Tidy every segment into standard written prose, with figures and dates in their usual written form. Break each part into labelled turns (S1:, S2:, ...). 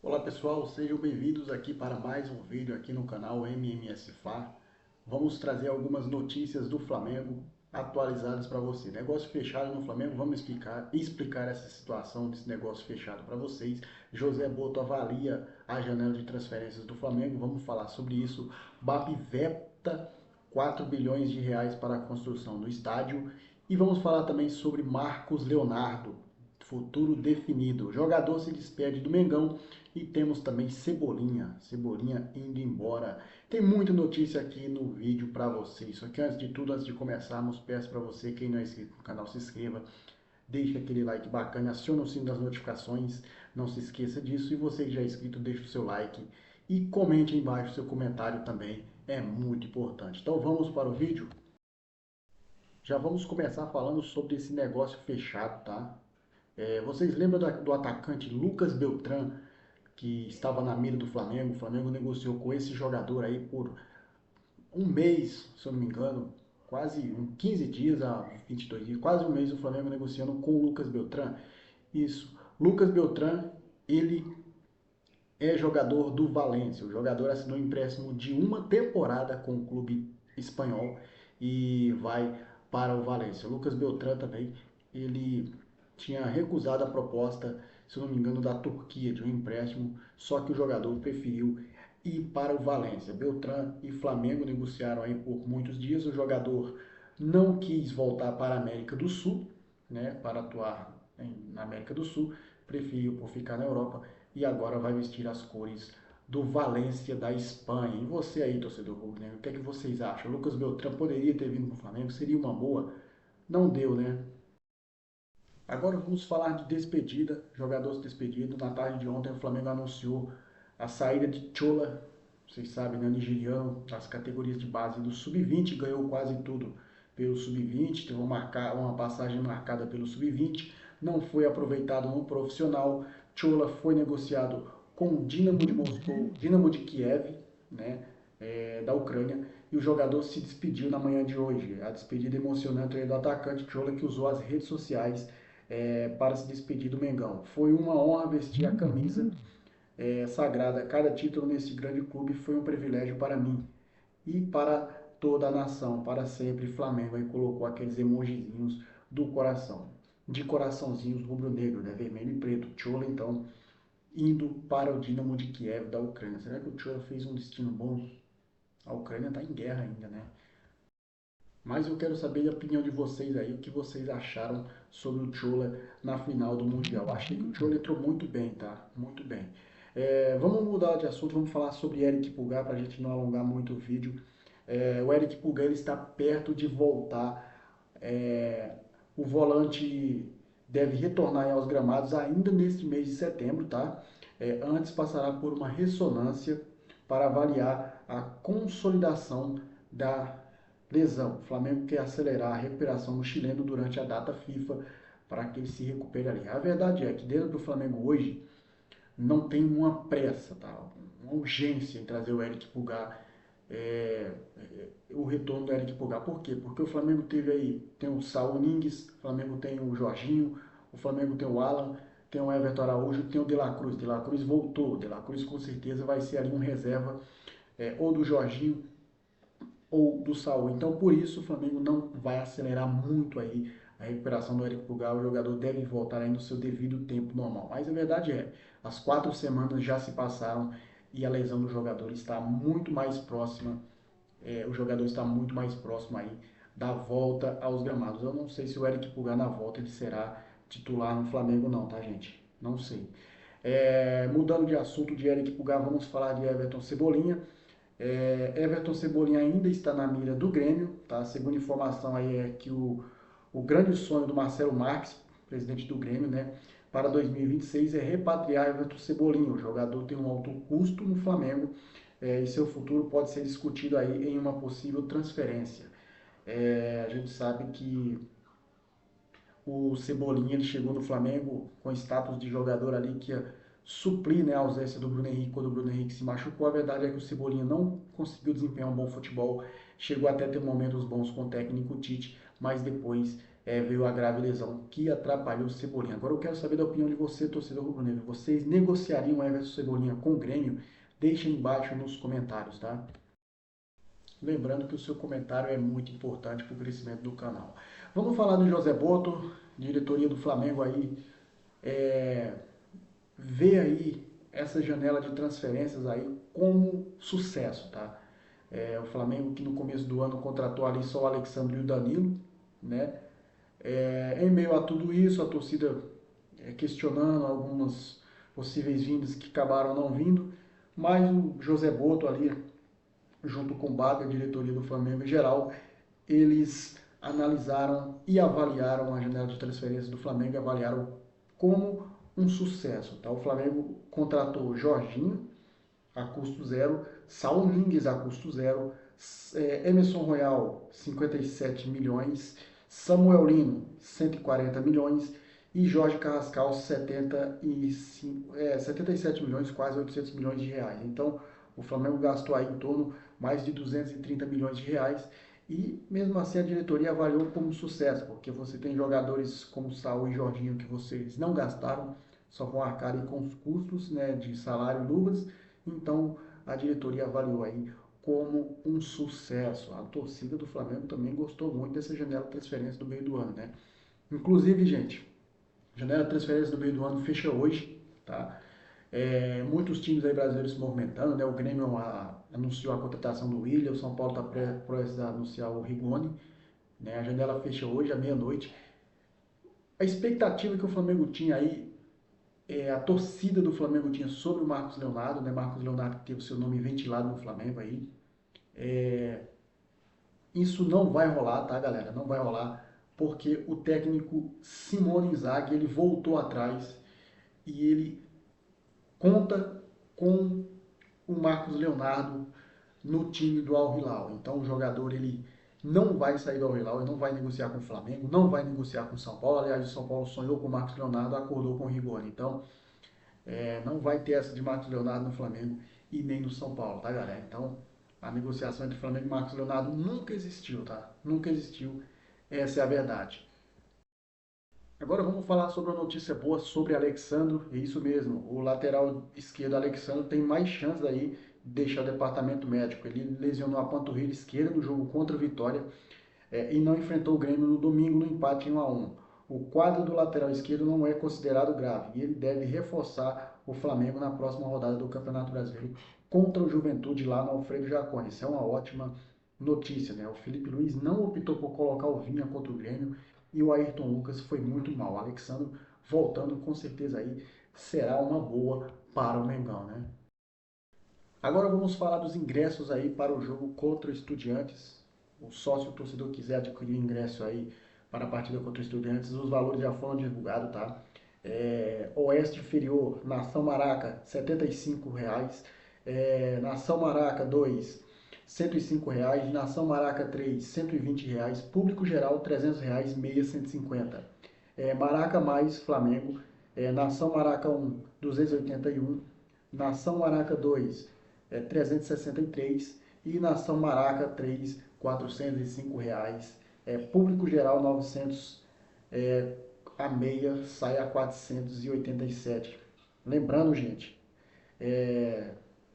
S1: Olá pessoal, sejam bem-vindos aqui para mais um vídeo aqui no canal MMSFA. Vamos trazer algumas notícias do Flamengo atualizadas para você. Negócio fechado no Flamengo, vamos explicar essa situação desse negócio fechado para vocês. José Boto avalia a janela de transferências do Flamengo, vamos falar sobre isso. BAP veta 4 bilhões de reais para a construção do estádio e vamos falar também sobre Marcos Leonardo, futuro definido. O jogador se despede do Mengão e temos também Cebolinha indo embora. Tem muita notícia aqui no vídeo para vocês. Só que antes de tudo, antes de começarmos, peço para você, quem não é inscrito no canal, se inscreva. Deixe aquele like bacana, acione o sino das notificações, não se esqueça disso. E você que já é inscrito, deixe o seu like e comente aí embaixo o seu comentário também, é muito importante. Então vamos para o vídeo? Já vamos começar falando sobre esse negócio fechado, tá? Vocês lembram do atacante Lucas Beltrán, que estava na mira do Flamengo? O Flamengo negociou com esse jogador aí por um mês, se eu não me engano, quase 15 dias a 22 dias, quase um mês o Flamengo negociando com o Lucas Beltrán. Isso, Lucas Beltrán, ele é jogador do Valência. O jogador assinou um empréstimo de uma temporada com o clube espanhol e vai para o Valência. O Lucas Beltrán também, ele tinha recusado a proposta, se eu não me engano, da Turquia, de um empréstimo, só que o jogador preferiu ir para o Valência. Beltrán e Flamengo negociaram aí por muitos dias. O jogador não quis voltar para a América do Sul, né, para atuar na América do Sul, preferiu por ficar na Europa e agora vai vestir as cores do Valência da Espanha. E você aí, torcedor rubro-negro, o que é que vocês acham? O Lucas Beltrán poderia ter vindo para o Flamengo, seria uma boa? Não deu, né? Agora vamos falar de despedida, jogadores despedidos. Na tarde de ontem o Flamengo anunciou a saída de Chola, vocês sabem, né, nigeriano, das categorias de base do Sub-20, ganhou quase tudo pelo Sub-20, teve uma passagem marcada pelo Sub-20, não foi aproveitado no profissional. Chola foi negociado com o Dinamo de Moscou, Dinamo de Kiev, né, da Ucrânia, e o jogador se despediu na manhã de hoje. A despedida emocionante do atacante Chola, que usou as redes sociais para se despedir do Mengão. Foi uma honra vestir a camisa sagrada. Cada título nesse grande clube foi um privilégio para mim e para toda a nação, para sempre. Flamengo aí colocou aqueles emojizinhos do coração, de coraçãozinhos rubro-negro, né? Vermelho e preto. Chola então indo para o Dinamo de Kiev da Ucrânia. Será que o Chola fez um destino bom? A Ucrânia está em guerra ainda, né? Mas eu quero saber a opinião de vocês aí, o que vocês acharam sobre o Chola na final do Mundial. Achei que o Chola entrou muito bem, tá? Muito bem. Vamos mudar de assunto, vamos falar sobre Eric Pulgar, para a gente não alongar muito o vídeo. O Eric Pulgar ele está perto de voltar. O volante deve retornar aos gramados ainda neste mês de setembro, tá? Antes passará por uma ressonância para avaliar a consolidação da lesão. O Flamengo quer acelerar a recuperação do chileno durante a data FIFA para que ele se recupere ali. A verdade é que dentro do Flamengo hoje não tem uma pressa, tá? Uma urgência em trazer o Eric Pulgar, o retorno do Eric Pulgar. Por quê? Porque o Flamengo tem o Saul Niguez, o Flamengo tem o Jorginho, o Flamengo tem o Alan, tem o Everton Araújo, tem o De La Cruz. De La Cruz voltou, De La Cruz com certeza vai ser ali um reserva ou do Jorginho ou do Saul. Então, por isso, o Flamengo não vai acelerar muito aí a recuperação do Eric Pulgar. O jogador deve voltar aí no seu devido tempo normal. Mas a verdade é, as 4 semanas já se passaram e a lesão do jogador está muito mais próxima. O jogador está muito mais próximo aí da volta aos gramados. Eu não sei se o Eric Pulgar na volta ele será titular no Flamengo não, tá, gente? Não sei. Mudando de assunto de Eric Pulgar, vamos falar de Everton Cebolinha. Everton Cebolinha ainda está na mira do Grêmio, tá? A segunda informação aí é que o grande sonho do Marcelo Marques, presidente do Grêmio, né, para 2026 é repatriar Everton Cebolinha. O jogador tem um alto custo no Flamengo e seu futuro pode ser discutido aí em uma possível transferência. A gente sabe que o Cebolinha ele chegou no Flamengo com status de jogador ali que ia suprir, né, a ausência do Bruno Henrique quando o Bruno Henrique se machucou. A verdade é que o Cebolinha não conseguiu desempenhar um bom futebol, chegou até ter momentos bons com o técnico Tite, mas depois veio a grave lesão que atrapalhou o Cebolinha. Agora eu quero saber da opinião de você, torcedor rubro-negro. Vocês negociariam o Everton Cebolinha com o Grêmio? Deixem embaixo nos comentários, tá? Lembrando que o seu comentário é muito importante para o crescimento do canal. Vamos falar do José Boto, diretoria do Flamengo aí, é, vê aí essa janela de transferências aí como sucesso, tá? O Flamengo que no começo do ano contratou ali só o Alexandre e o Danilo, né? Em meio a tudo isso, a torcida questionando algumas possíveis vindas que acabaram não vindo, mas o José Boto ali, junto com o Baga, a diretoria do Flamengo em geral, eles analisaram e avaliaram a janela de transferência do Flamengo e avaliaram como um sucesso. Tá? O Flamengo contratou Jorginho a custo zero, Saul Niguez a custo zero, Emerson Royal 57 milhões, Samuel Lino 140 milhões e Jorge Carrascal 77 milhões, quase 800 milhões de reais. Então o Flamengo gastou aí em torno mais de 230 milhões de reais e mesmo assim a diretoria avaliou como sucesso, porque você tem jogadores como Saul e Jorginho que vocês não gastaram, só vão arcar com os custos, né, de salário e luvas. Então a diretoria avaliou aí como um sucesso. A torcida do Flamengo também gostou muito dessa janela de transferência do meio do ano, né? Inclusive, gente, a janela de transferência do meio do ano fecha hoje, tá? Muitos times aí brasileiros se movimentando, né? O Grêmio anunciou a contratação do Willian, o São Paulo está prestes a anunciar o Rigoni, né? A janela fecha hoje à meia-noite. A expectativa que o Flamengo tinha aí, a torcida do Flamengo tinha sobre o Marcos Leonardo, né? Marcos Leonardo que teve o seu nome ventilado no Flamengo aí. Isso não vai rolar, tá, galera? Não vai rolar, porque o técnico Simone Inzaghi, ele voltou atrás e ele conta com o Marcos Leonardo no time do Al Hilal. Então o jogador ele não vai sair do Al Hilal, ele não vai negociar com o Flamengo, não vai negociar com o São Paulo. Aliás, o São Paulo sonhou com o Marcos Leonardo, acordou com o Rigoni. Então não vai ter essa de Marcos Leonardo no Flamengo e nem no São Paulo, tá, galera? Então a negociação entre Flamengo e Marcos Leonardo nunca existiu, tá? Nunca existiu. Essa é a verdade. Agora vamos falar sobre uma notícia boa sobre Alexandro. É isso mesmo, o lateral esquerdo Alexandro tem mais chance aí de deixar o departamento médico. Ele lesionou a panturrilha esquerda no jogo contra o Vitória e não enfrentou o Grêmio no domingo no empate em 1 a 1. O quadro do lateral esquerdo não é considerado grave e ele deve reforçar o Flamengo na próxima rodada do Campeonato Brasileiro contra o Juventude lá no Alfredo Jaconi. Isso é uma ótima notícia, né? O Felipe Luiz não optou por colocar o Vinha contra o Grêmio e o Ayrton Lucas foi muito mal. O Alexandre voltando com certeza aí será uma boa para o Mengão, né? Agora vamos falar dos ingressos aí para o jogo contra o Estudiantes. O sócio o torcedor quiser adquirir ingresso aí para a partida contra o Estudiantes, os valores já foram divulgados, tá? Oeste Inferior, Nação Maraca, R$ 75. Nação Maraca 2, R$ 105. Nação Maraca 3, R$ 120. Público geral, R$ 300, meia 150. Maraca mais Flamengo, Nação Maraca 1, 281. Nação Maraca 2, 363 e Nação Maraca 3, R$ 405. Público geral 900, a meia sai a 487. Lembrando, gente,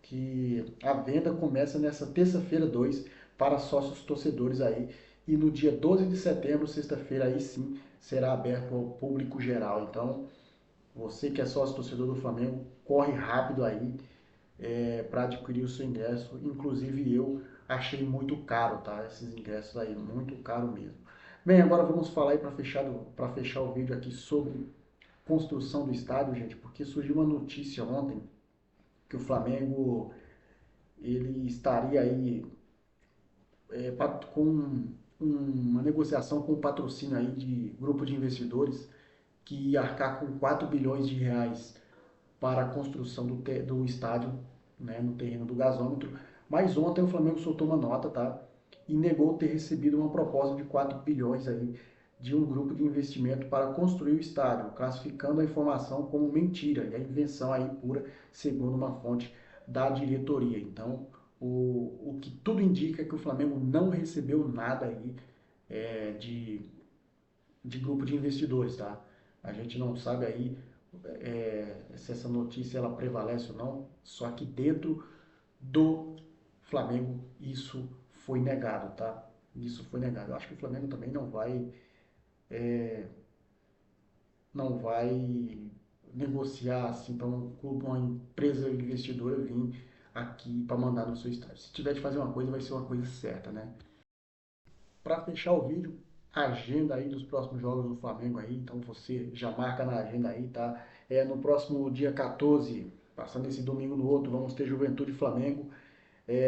S1: que a venda começa nessa terça-feira 2 para sócios torcedores aí e no dia 12 de setembro, sexta-feira, aí sim será aberto ao público geral. Então, você que é sócio torcedor do Flamengo, corre rápido aí para adquirir o seu ingresso. Inclusive eu achei muito caro, tá? Esses ingressos aí, muito caro mesmo. Bem, agora vamos falar aí para fechar o vídeo aqui sobre construção do estádio, gente, porque surgiu uma notícia ontem que o Flamengo ele estaria aí com uma negociação com o patrocínio aí de grupo de investidores que ia arcar com 4 bilhões de reais para a construção do estádio, né, no terreno do gasômetro. Mas ontem o Flamengo soltou uma nota, tá? E negou ter recebido uma proposta de 4 bilhões aí de um grupo de investimento para construir o estádio, classificando a informação como mentira e a invenção aí pura, segundo uma fonte da diretoria. Então, o que tudo indica é que o Flamengo não recebeu nada aí de de grupo de investidores, tá? A gente não sabe aí se essa notícia ela prevalece ou não, só que dentro do Flamengo isso foi negado, tá? Isso foi negado. Eu acho que o Flamengo também não vai negociar assim para uma empresa investidora vir aqui para mandar no seu estádio. Se tiver de fazer uma coisa, vai ser uma coisa certa, né? Para fechar o vídeo, agenda aí dos próximos jogos do Flamengo aí, então você já marca na agenda aí, tá? No próximo dia 14, passando esse domingo no outro, vamos ter Juventude e Flamengo,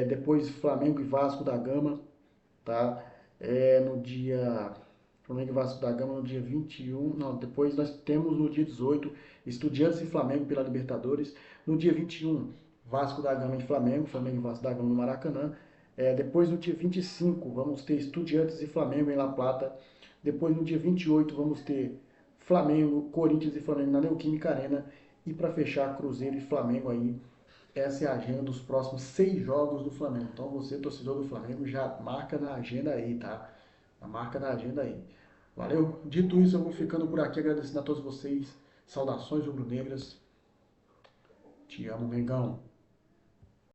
S1: depois Flamengo e Vasco da Gama, tá? No dia Flamengo e Vasco da Gama no dia 21, não, depois nós temos no dia 18 Estudiantes e Flamengo pela Libertadores, no dia 21 Vasco da Gama e Flamengo, Flamengo e Vasco da Gama no Maracanã, depois no dia 25 vamos ter Estudiantes e Flamengo em La Plata, depois no dia 28 vamos ter Flamengo, Corinthians e Flamengo na Neoquímica Arena, e para fechar Cruzeiro e Flamengo aí. Essa é a agenda dos próximos 6 jogos do Flamengo. Então você, torcedor do Flamengo, já marca na agenda aí, tá? Marca na agenda aí. Valeu? Dito isso, eu vou ficando por aqui agradecendo a todos vocês. Saudações rubro-negras. Te amo, Mengão.